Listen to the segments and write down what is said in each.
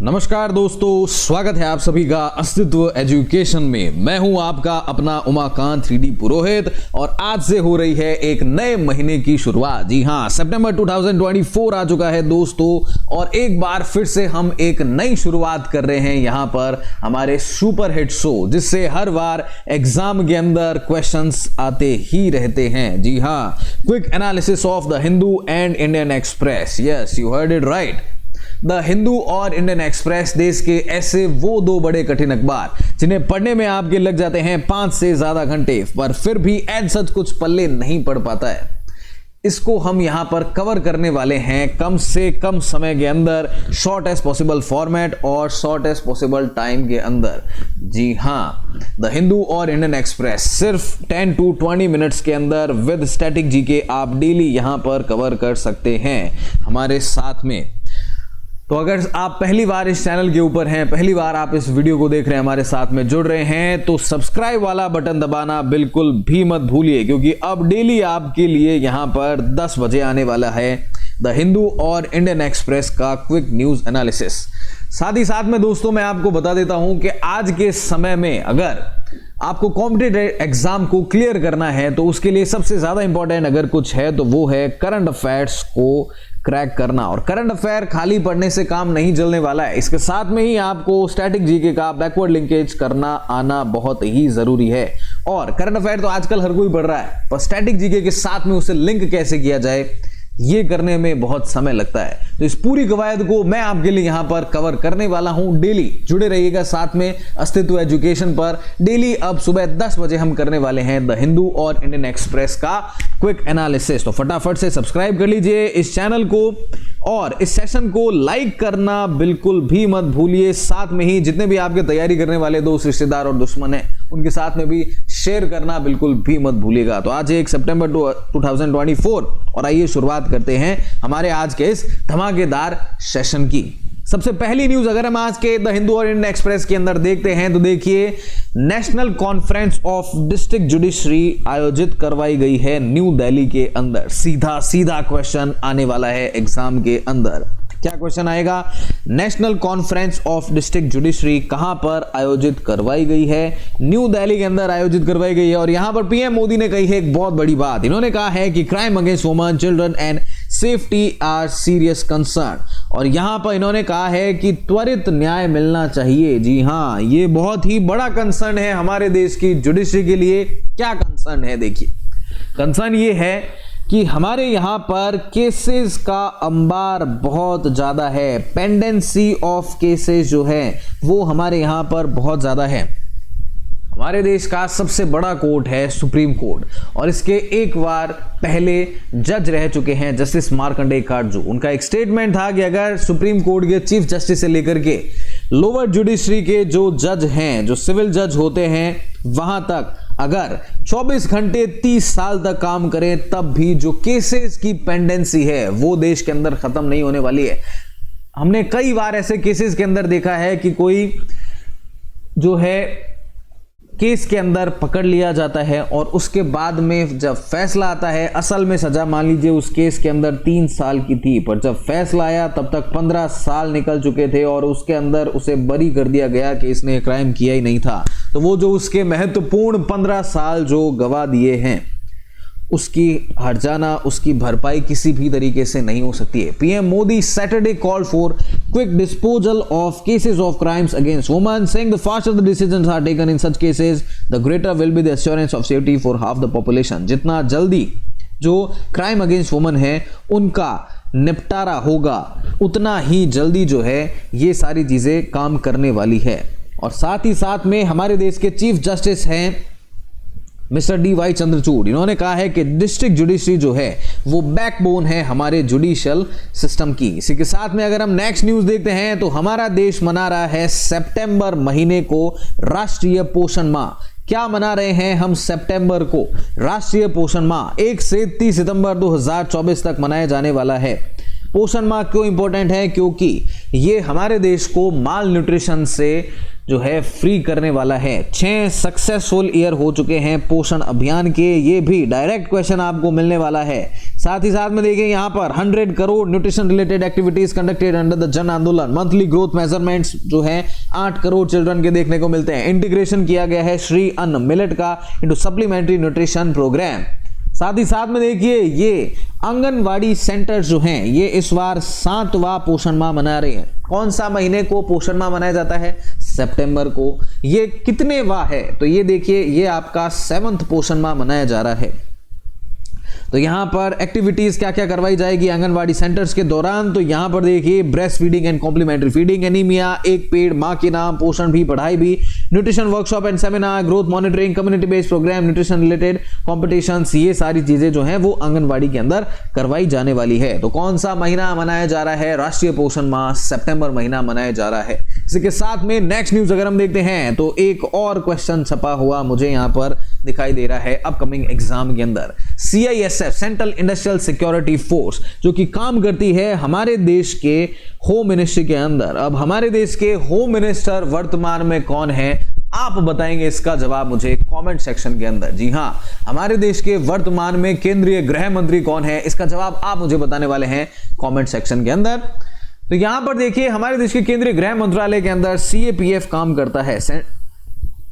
नमस्कार दोस्तों, स्वागत है आप सभी का अस्तित्व एजुकेशन में। मैं हूं आपका अपना उमाकांत 3D पुरोहित और आज से हो रही है एक नए महीने की शुरुआत। जी हां, सितंबर 2024 आ चुका है दोस्तों और एक बार फिर से हम एक नई शुरुआत कर रहे हैं यहां पर हमारे सुपर हिट शो, जिससे हर बार एग्जाम के अंदर क्वेश्चंस आते ही रहते हैं। जी हां, quick analysis of the Hindu and Indian express. Yes, you heard it right. The Hindu और इंडियन एक्सप्रेस देश के ऐसे वो दो बड़े कठिन अखबार जिन्हें पढ़ने में आपके लग जाते हैं 5 से ज्यादा घंटे, पर फिर भी एज सच कुछ पल्ले नहीं पड़ पाता है। इसको हम यहां पर कवर करने वाले हैं कम से कम समय के अंदर, शॉर्ट एज पॉसिबल फॉर्मेट और शॉर्ट एज पॉसिबल टाइम के अंदर। जी हां, द हिंदू और इंडियन एक्सप्रेस सिर्फ 10 to 20 मिनट्स के अंदर विद स्टैटिक जीके आप डेली यहां पर कवर कर सकते हैं हमारे साथ में। तो अगर आप पहली बार इस चैनल के ऊपर हैं, पहली बार आप इस वीडियो को देख रहे हैं, हमारे साथ में जुड़ रहे हैं, तो सब्सक्राइब वाला बटन दबाना बिल्कुल भी मत भूलिए, क्योंकि अब डेली आपके लिए यहां पर 10 बजे आने वाला है द हिंदू और इंडियन एक्सप्रेस का क्विक न्यूज एनालिसिस। साथ ही साथ में दोस्तों मैं आपको बता देता हूं कि आज के समय में अगर आपको कॉम्पिटिटिव एग्जाम को क्लियर करना है तो उसके लिए सबसे ज्यादा इंपॉर्टेंट अगर कुछ है तो वो है करंट अफेयर्स को क्रैक करना। और करंट अफेयर खाली पढ़ने से काम नहीं चलने वाला है, इसके साथ में ही आपको स्टैटिक जीके का बैकवर्ड लिंकेज करना आना बहुत ही जरूरी है। और करंट अफेयर तो आजकल हर कोई पढ़ रहा है, पर स्टैटिक जीके के साथ में उसे लिंक कैसे किया जाए ये करने में बहुत समय लगता है। तो इस पूरी कवायद को मैं आपके लिए यहां पर कवर करने वाला हूं। डेली जुड़े रहिएगा साथ में अस्तित्व एजुकेशन पर। डेली अब सुबह 10 बजे हम करने वाले हैं द हिंदू और इंडियन एक्सप्रेस का क्विक एनालिसिस। तो फटाफट से सब्सक्राइब कर लीजिए इस चैनल को और इस सेशन को लाइक करना बिल्कुल भी मत भूलिए। साथ में ही जितने भी आपके तैयारी करने वाले दोस्त, रिश्तेदार और दुश्मन हैं उनके साथ में भी शेयर करना बिल्कुल भी मत भूलिएगा। तो आज 1 सितंबर 2024 और आइए शुरुआत करते हैं हमारे आज के इस धमाकेदार सेशन की। सबसे पहली न्यूज अगर हम आज के द हिंदू और इंडियन एक्सप्रेस के अंदर देखते हैं तो देखिए, national conference of district judiciary आयोजित करवाई गई है न्यू दिल्ली के अंदर। सीधा सीधा क्वेश्चन आने वाला है एग्जाम के अंदर। क्या क्वेश्चन आएगा? National conference of district judiciary कहां पर आयोजित करवाई गई है? न्यू दिल्ली के अंदर आयोजित करवाई गई है। और यहां पर पीएम मोदी ने कही है एक बहुत बड़ी बात। इन्होंने कहा है कि crime against women, children and safety are serious concern. और यहां पर इन्होंने कहा है कि त्वरित न्याय मिलना चाहिए। जी हां, ये बहुत ही बड़ा कंसर्न है हमारे देश की जुडिशरी के लिए। क्या कंसर्न है? देखिए, कंसर्न ये है कि हमारे यहां पर केसेस का अंबार बहुत ज्यादा है। पेंडेंसी ऑफ केसेस जो है वो हमारे यहां पर बहुत ज्यादा है। हमारे देश का सबसे बड़ा कोर्ट है सुप्रीम कोर्ट और इसके एक बार पहले जज रह चुके हैं जस्टिस मार्कंडेय काटजू। उनका एक स्टेटमेंट था कि अगर सुप्रीम कोर्ट के चीफ जस्टिस से लेकर के लोअर जुडिशरी के जो जज हैं, जो सिविल जज होते हैं, वहां तक अगर 24 घंटे 30 साल तक काम करें तब भी जो केसेस की पेंडेंसी है वो देश के अंदर खत्म नहीं होने वाली है। हमने कई बार ऐसे केसेस के अंदर देखा है कि कोई जो है केस के अंदर पकड़ लिया जाता है और उसके बाद में जब फैसला आता है, असल में सजा मान लीजिए उस केस के अंदर 3 साल की थी, पर जब फैसला आया तब तक 15 साल निकल चुके थे और उसके अंदर उसे बरी कर दिया गया कि इसने क्राइम किया ही नहीं था। तो वो जो उसके महत्वपूर्ण 15 साल जो गवा दिए हैं उसकी हर्जाना, उसकी भरपाई किसी भी तरीके से नहीं हो सकती है। PM Modi Saturday called for quick disposal of cases of crimes against women, saying the faster the decisions are taken in such cases the greater will be the assurance of safety for half the population. जितना जल्दी जो crime against women है उनका निपटारा होगा उतना ही जल्दी जो है ये सारी चीजें काम करने वाली है। और साथ ही साथ में हमारे देश के चीफ जस्टिस हैं मिस्टर DY चंद्रचूड़। इन्होंने कहा है कि डिस्ट्रिक्ट जुडिशरी जो है वो बैकबोन है हमारे जुडिशियल सिस्टम की। इसी के साथ में अगर हम नेक्स्ट न्यूज देखते हैं तो हमारा देश मना रहा है सितंबर महीने को राष्ट्रीय पोषण माह। क्या मना रहे हैं हम सितंबर को? राष्ट्रीय पोषण माह 1 से 30 सितंबर 2024 तक मनाया जाने वाला है। पोषण माह क्यों इंपॉर्टेंट है? क्योंकि ये हमारे देश को माल न्यूट्रिशन से जो है फ्री करने वाला है। 6 सक्सेसफुल ईयर हो चुके हैं पोषण अभियान के, ये भी डायरेक्ट क्वेश्चन आपको मिलने वाला है। साथ ही साथ में देखिए यहाँ पर 100 crore nutrition related activities conducted under the जन आंदोलन। मंथली ग्रोथ मेजरमेंट्स जो है 8 करोड़ चिल्ड्रन के देखने को मिलते हैं। इंटीग्रेशन किया गया है श्री अन्न मिलेट का इनटू सप्लीमेंट्री न्यूट्रिशन प्रोग्राम। साथ ही साथ में देखिए ये आंगनवाड़ी सेंटर जो हैं ये इस बार 7वां पोषण माह मना रहे हैं। कौन सा महीने को पोषण माह मनाया जाता है? सितंबर को। ये कितने वाह है? तो ये देखिए ये आपका 7वां पोषण माह मनाया जा रहा है। तो यहां पर एक्टिविटीज क्या क्या करवाई जाएगी आंगनवाड़ी सेंटर्स के दौरान? तो यहां पर देखिए breast feeding and complementary feeding, anaemia, एक पेड़ मां के नाम, पोषण भी पढ़ाई भी, nutrition workshop and seminar, growth monitoring, community based programme, nutrition related competitions, ये सारी चीजें जो हैं वो आंगनवाड़ी के अंदर करवाई जाने वाली है। तो कौन सा महीना मनाया जा रहा है? राष्ट्रीय पोषण माह सितंबर महीना मनाया जा रहा है। इसी के साथ में नेक्स्ट न्यूज अगर हम देखते हैं तो एक और क्वेश्चन छपा हुआ मुझे यहां पर दिखाई दे रहा है अपकमिंग एग्जाम के अंदर। CISF central industrial security force जो कि काम करती है हमारे देश के होम मिनिस्ट्री के अंदर। अब हमारे देश के होम मिनिस्टर वर्तमान में कौन है आप बताएंगे इसका जवाब मुझे कमेंट सेक्शन के अंदर। जी हां, हमारे देश के वर्तमान में केंद्रीय गृह मंत्री कौन है इसका जवाब आप मुझे बताने वाले हैं कमेंट सेक्शन के अंदर। तो यहां पर देखिए हमारे देश के केंद्रीय गृह मंत्रालय के अंदर CAPF काम करता है।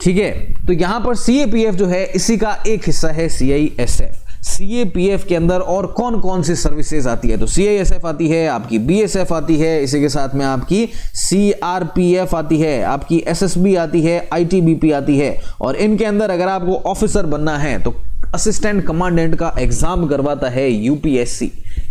ठीक है, तो यहां पर CAPF जो है इसी का एक हिस्सा है CISF। CAPF के अंदर और कौन कौन सी सर्विसेज आती है? तो CISF आती है, आपकी BSF आती है, इसी के साथ में आपकी CRPF आती है, आपकी SSB आती है, ITBP आती है। और इनके अंदर अगर आपको ऑफिसर बनना है तो असिस्टेंट कमांडेंट का एग्जाम करवाता है UPSC।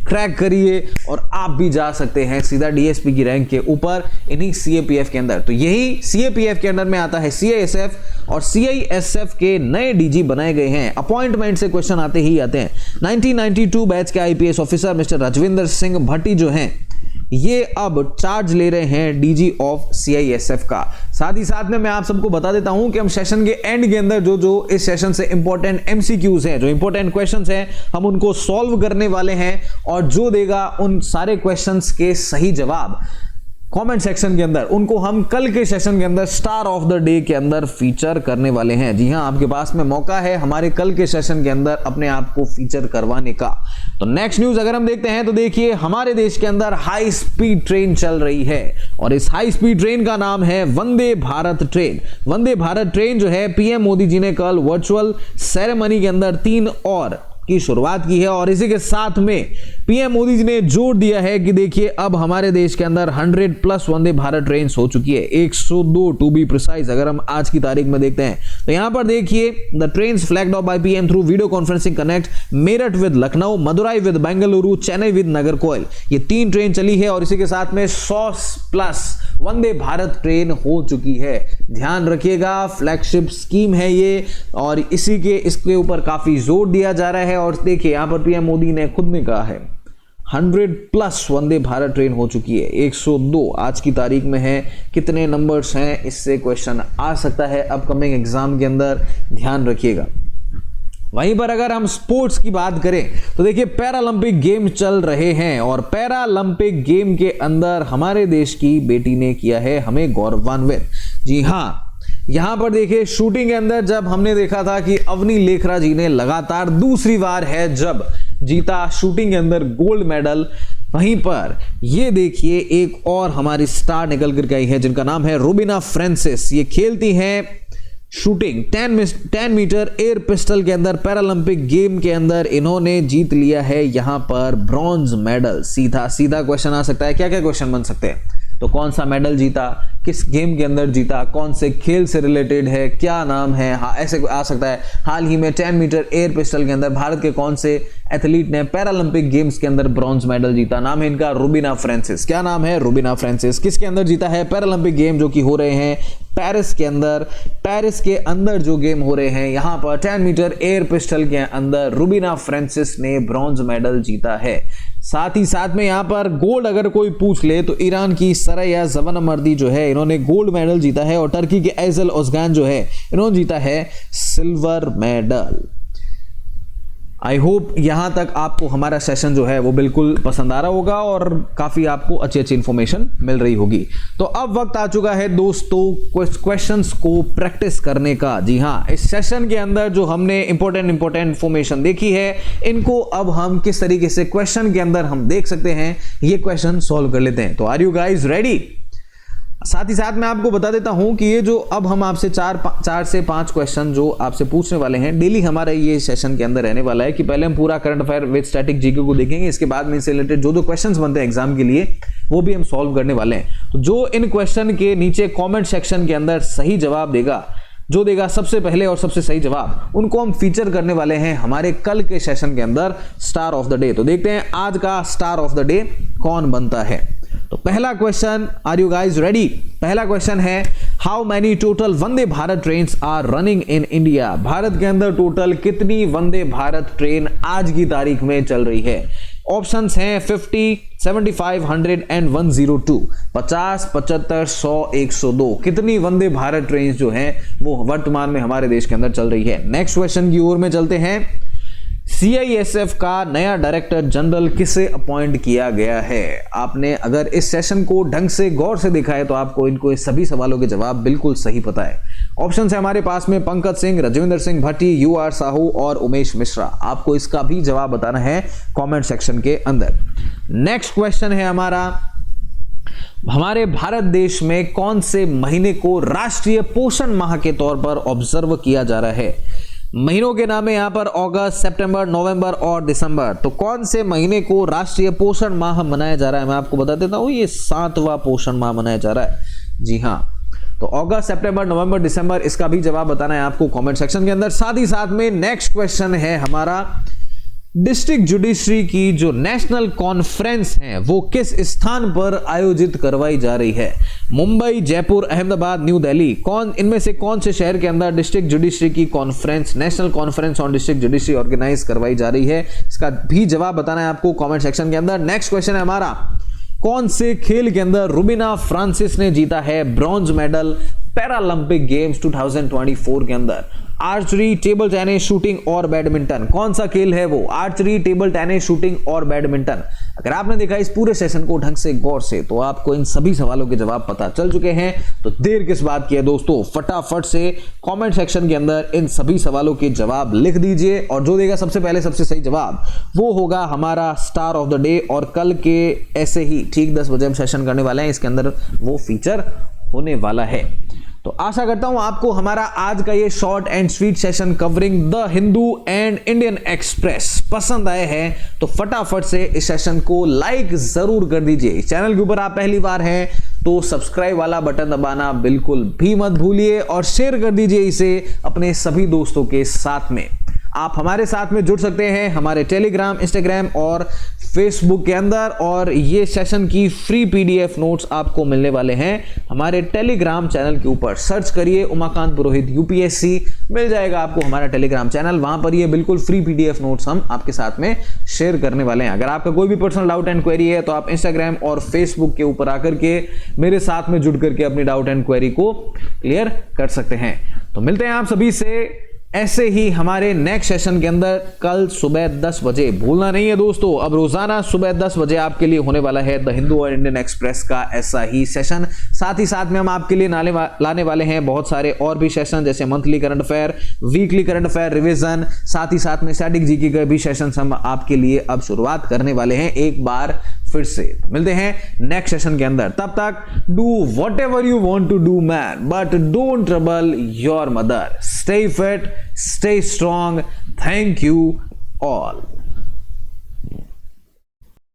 क्रैक करिए और आप भी जा सकते हैं सीधा DSP की रैंक के ऊपर इन्हीं CAPF के अंदर। तो यही CAPF के अंदर में आता है CISF और CISF के नए DG बनाए गए हैं। अपॉइंटमेंट से क्वेश्चन आते ही आते हैं। 1992 बैच के IPS officer mister Rajvinder Singh Bhatti जो हैं ये अब चार्ज ले रहे हैं DG ऑफ CISF का। साथ ही साथ में मैं आप सबको बता देता हूं कि हम सेशन के एंड के अंदर जो इस सेशन से इंपॉर्टेंट MCQs हैं, जो इंपॉर्टेंट क्वेश्चंस हैं, हम उनको सॉल्व करने वाले हैं और जो देगा उन सारे क्वेश्चंस के सही जवाब कमेंट सेक्शन के अंदर उनको हम कल के सेशन के अंदर स्टार ऑफ द डे के अंदर फीचर करने वाले हैं। जी हां, आपके पास में मौका है हमारे कल के सेशन के अंदर अपने आप को फीचर करवाने का। तो नेक्स्ट न्यूज अगर हम देखते हैं तो देखिए हमारे देश के अंदर हाई स्पीड ट्रेन चल रही है और इस हाई स्पीड ट्रेन का नाम है वंदे भारत ट्रेन। वंदे भारत ट्रेन जो है PM मोदी जी ने कल वर्चुअल सेरेमनी के अंदर 3 और की शुरुआत की है और इसी के साथ में PM मोदी जी ने जोर दिया है कि देखिए अब हमारे देश के अंदर 100+ वंदे भारत ट्रेन हो चुकी है, 102 टू बी प्रिसाइज। अगर हम आज की तारीख में देखते हैं तो यहां पर देखिए the trains flagged off by PM through video conferencing connect Meerut with Lucknow, Madurai with Bengaluru, Chennai with Nagercoil. ये 3 ट्रेन चली है और इसी के साथ में 100+ वंदे भारत ट्रेन हो चुकी है। ध्यान रखिएगा, फ्लैगशिप स्कीम है ये और इसके ऊपर काफी जोर दिया जा रहा है। और देखिए यहां पर PM मोदी ने खुद ने कहा है 100+ वंदे भारत ट्रेन हो चुकी है, 102 आज की तारीख में है। कितने नंबर्स हैं इससे क्वेश्चन आ सकता है अपकमिंग एग्जाम के अंदर, ध्यान रखिएगा। वहीं पर अगर हम स्पोर्ट्स की बात करें तो देखिए पैरालंपिक गेम चल रहे हैं और पैरालंपिक गेम के अंदर हमारे देश की बेटी ने किया है हमें गौरवान्वित। जी हां, यहां पर देखिए शूटिंग के अंदर जब हमने देखा था कि अवनी लेखरा जी ने लगातार दूसरी बार है जब जीता शूटिंग के अंदर गोल्ड मेडल, वहीं पर ये देखिए एक और हमारी स्टार निकल कर गई है जिनका नाम है रुबीना फ्रांसिस। ये खेलती हैं शूटिंग 10 मीटर एयर पिस्टल के अंदर। पैरालंपिक गेम के अंदर इन्होंने जीत लिया है यहां पर ब्रॉन्ज मेडल। सीधा क्वेश्चन आ सकता है, क्या क्या क्वेश्चन बन सकते हैं? तो कौन सा मेडल जीता, किस गेम के अंदर जीता, कौन से खेल से रिलेटेड है, क्या नाम है, हाँ ऐसे आ सकता है। हाल ही में 10 मीटर एयर पिस्टल के अंदर भारत के कौन से एथलीट ने पैरालंपिक गेम्स के अंदर ब्रॉन्ज मेडल जीता? नाम है इनका रुबीना फ्रांसिस। क्या नाम है? रुबीना फ्रांसिस। किसके अंदर जीता है? पैरालंपिक गेम जो कि हो रहे हैं पेरिस के अंदर। पेरिस के अंदर जो गेम हो रहे हैं यहां पर 10 मीटर एयर पिस्टल के अंदर रुबीना फ्रांसिस ने ब्रॉन्ज मेडल जीता है। साथ ही साथ में यहां पर गोल्ड अगर कोई पूछ ले तो ईरान की सरया जवानमर्दी जो है इन्होंने गोल्ड मेडल जीता है और टर्की के एजल ओजगान जो है इन्होंने जीता है सिल्वर मेडल। आई होप यहां तक आपको हमारा सेशन जो है वो बिल्कुल पसंद आ रहा होगा और काफी आपको अच्छी अच्छी इंफॉर्मेशन मिल रही होगी। तो अब वक्त आ चुका है दोस्तों क्वेश्चंस को प्रैक्टिस करने का। जी हां, इस सेशन के अंदर जो हमने इंपॉर्टेंट इंफॉर्मेशन देखी है, इनको अब हम किस तरीके से क्वेश्चन के अंदर हम देख सकते हैं, ये क्वेश्चन सॉल्व कर लेते हैं। तो आर यू गाइज रेडी? साथ ही साथ मैं आपको बता देता हूं कि ये जो अब हम आपसे चार से पांच क्वेश्चन जो आपसे पूछने वाले हैं, डेली हमारा ये सेशन के अंदर रहने वाला है कि पहले हम पूरा current affair with static GK को देखेंगे, इसके बाद में इससे रिलेटेड जो क्वेश्चंस बनते हैं एग्जाम के लिए वो भी हम सॉल्व करने वाले हैं। तो जो इन क्वेश्चन के नीचे कॉमेंट सेक्शन के अंदर सही जवाब देगा, जो देगा सबसे पहले और सबसे सही जवाब, उनको हम फीचर करने वाले हैं हमारे कल के सेशन के अंदर स्टार ऑफ द डे। तो देखते हैं आज का स्टार ऑफ द डे कौन बनता है। तो पहला question, are you guys ready? पहला क्वेश्चन है, how many total Vande Bharat trains are running in India? Bharat के अंदर टोटल कितनी वंदे भारत ट्रेन आज की तारीख में चल रही है? ऑप्शंस हैं 50, 75, 100 एंड 102। 50, 75, 100, 102 कितनी वंदे भारत ट्रेन जो हैं वो वर्तमान में हमारे देश के अंदर चल रही है। नेक्स्ट क्वेश्चन की ओर में चलते हैं। CISF का नया डायरेक्टर जनरल किसे अपॉइंट किया गया है? आपने अगर इस सेशन को ढंग से गौर से देखा है तो आपको इनको सभी सवालों के जवाब बिल्कुल सही पता है। ऑप्शन है हमारे पास में पंकज सिंह, राजविंदर सिंह भट्टी, UR साहू और उमेश मिश्रा। आपको इसका भी जवाब बताना है कमेंट सेक्शन के अंदर। नेक्स्ट क्वेश्चन है हमारे भारत देश में कौन से महीने को राष्ट्रीय पोषण माह के तौर पर ऑब्जर्व किया जा रहा है? महीनों के नाम है यहां पर अगस्त, सितंबर, नवंबर और दिसंबर। तो कौन से महीने को राष्ट्रीय पोषण माह मनाया जा रहा है? मैं आपको बता देता हूं, ये 7वां पोषण माह मनाया जा रहा है। जी हां, तो अगस्त, सितंबर, नवंबर, दिसंबर, इसका भी जवाब बताना है आपको कमेंट सेक्शन के अंदर। साथ ही साथ में नेक्स्ट क्वेश्चन है हमारा, डिस्ट्रिक्ट जुडिशरी की जो नेशनल कॉन्फ्रेंस है वो किस स्थान पर आयोजित करवाई जा रही है? मुंबई, जयपुर, अहमदाबाद, न्यू दिल्ली। इनमें से कौन से शहर के अंदर डिस्ट्रिक्ट जुडिशरी की conference, national conference on district judiciary organise करवाई जा रही है? इसका भी जवाब बताना है आपको कमेंट सेक्शन के अंदर। नेक्स्ट क्वेश्चन है हमारा, कौन से खेल के अंदर रुबिना फ्रांसिस ने जीता है ब्रॉन्ज मेडल पैरालंपिक गेम्स 2024 के अंदर? आर्चरी, टेबल टेनिस, शूटिंग और बैडमिंटन। कौन सा खेल है वो? आर्चरी, टेबल टेनिस, शूटिंग और बैडमिंटन। अगर आपने देखा इस पूरे सेशन को ढंग से गौर से तो आपको इन सभी सवालों के जवाब पता चल चुके हैं। तो देर किस बात की है दोस्तों, फटाफट से कमेंट सेक्शन के अंदर इन सभी सवालों के जवाब लिख दीजिए और जो देगा सबसे पहले सबसे सही जवाब वो होगा हमारा स्टार ऑफ द डे। और कल के ऐसे ही ठीक 10 बजे हम सेशन करने वाले हैं, इसके अंदर वो फीचर होने वाला है। तो आशा करता हूं आपको हमारा आज का ये short and sweet session covering the Hindu and Indian express पसंद आए हैं। तो फटाफट से इस सेशन को लाइक जरूर कर दीजिए। इस चैनल के ऊपर आप पहली बार हैं तो सब्सक्राइब वाला बटन दबाना बिल्कुल भी मत भूलिए और शेयर कर दीजिए इसे अपने सभी दोस्तों के साथ में। आप हमारे साथ में जुड़ सकते हैं हमारे टेलीग्राम, इंस्टाग्राम और फेसबुक के अंदर, और ये सेशन की फ्री PDF नोट्स आपको मिलने वाले हैं हमारे टेलीग्राम चैनल के ऊपर। सर्च करिए उमाकांत पुरोहित UPSC, मिल जाएगा आपको हमारा टेलीग्राम चैनल। वहां पर ये बिल्कुल फ्री PDF नोट्स हम आपके साथ में शेयर करने वाले हैं। अगर आपका कोई भी पर्सनल डाउट एंड क्वेरी है तो आप इंस्टाग्राम और फेसबुक के ऊपर आकर के मेरे साथ में जुड़ करके अपनी डाउट एंड क्वेरी को क्लियर कर सकते हैं। तो मिलते हैं आप सभी से ऐसे ही हमारे नेक्स्ट सेशन के अंदर कल सुबह 10 बजे। भूलना नहीं है दोस्तों, अब रोजाना सुबह 10 बजे आपके लिए होने वाला है द हिंदू और इंडियन एक्सप्रेस का ऐसा ही सेशन। साथ ही साथ में हम आपके लिए लाने वाले हैं बहुत सारे और भी सेशन, जैसे monthly current affair, weekly current affair revision, साथ ही साथ में स्टैटिक जीके के भी सेशन हम आपके लिए अब शुरुआत करने वाले हैं एक बार फिर से। मिलते हैं नेक्स्ट सेशन के अंदर, तब तक do whatever you want to do man, but don't trouble your mother. Stay fit, stay strong. Thank you all.